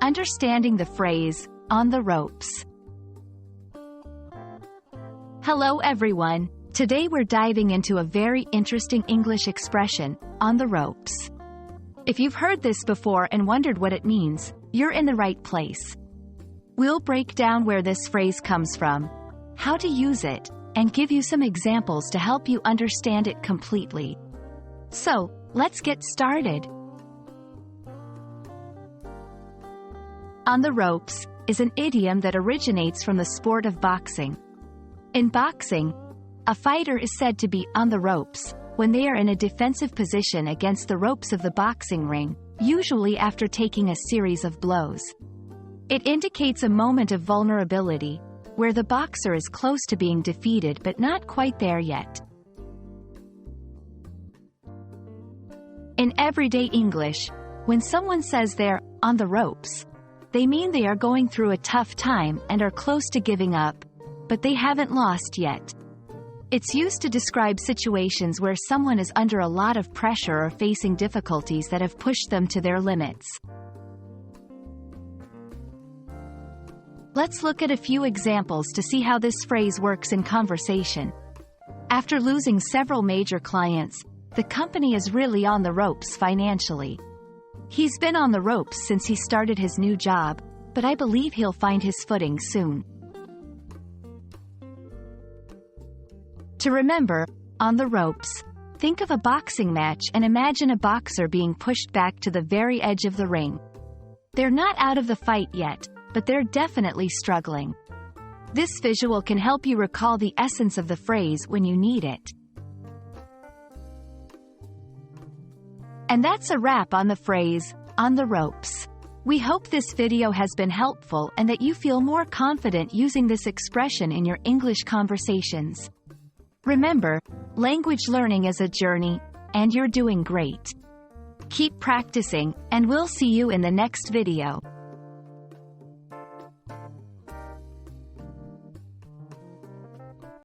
Understanding the phrase, on the ropes. Hello everyone, today we're diving into a very interesting English expression, on the ropes. If you've heard this before and wondered what it means, you're in the right place. We'll break down where this phrase comes from, how to use it, and give you some examples to help you understand it completely. So, let's get started. On the ropes is an idiom that originates from the sport of boxing. In boxing, a fighter is said to be on the ropes when they are in a defensive position against the ropes of the boxing ring, usually after taking a series of blows. It indicates a moment of vulnerability, where the boxer is close to being defeated but not quite there yet. In everyday English, when someone says they're on the ropes, they mean they are going through a tough time and are close to giving up, but they haven't lost yet. It's used to describe situations where someone is under a lot of pressure or facing difficulties that have pushed them to their limits. Let's look at a few examples to see how this phrase works in conversation. After losing several major clients, the company is really on the ropes financially. He's been on the ropes since he started his new job, but I believe he'll find his footing soon. To remember, on the ropes, think of a boxing match and imagine a boxer being pushed back to the very edge of the ring. They're not out of the fight yet, but they're definitely struggling. This visual can help you recall the essence of the phrase when you need it. And that's a wrap on the phrase, on the ropes. We hope this video has been helpful and that you feel more confident using this expression in your English conversations. Remember, language learning is a journey, and you're doing great. Keep practicing, and we'll see you in the next video.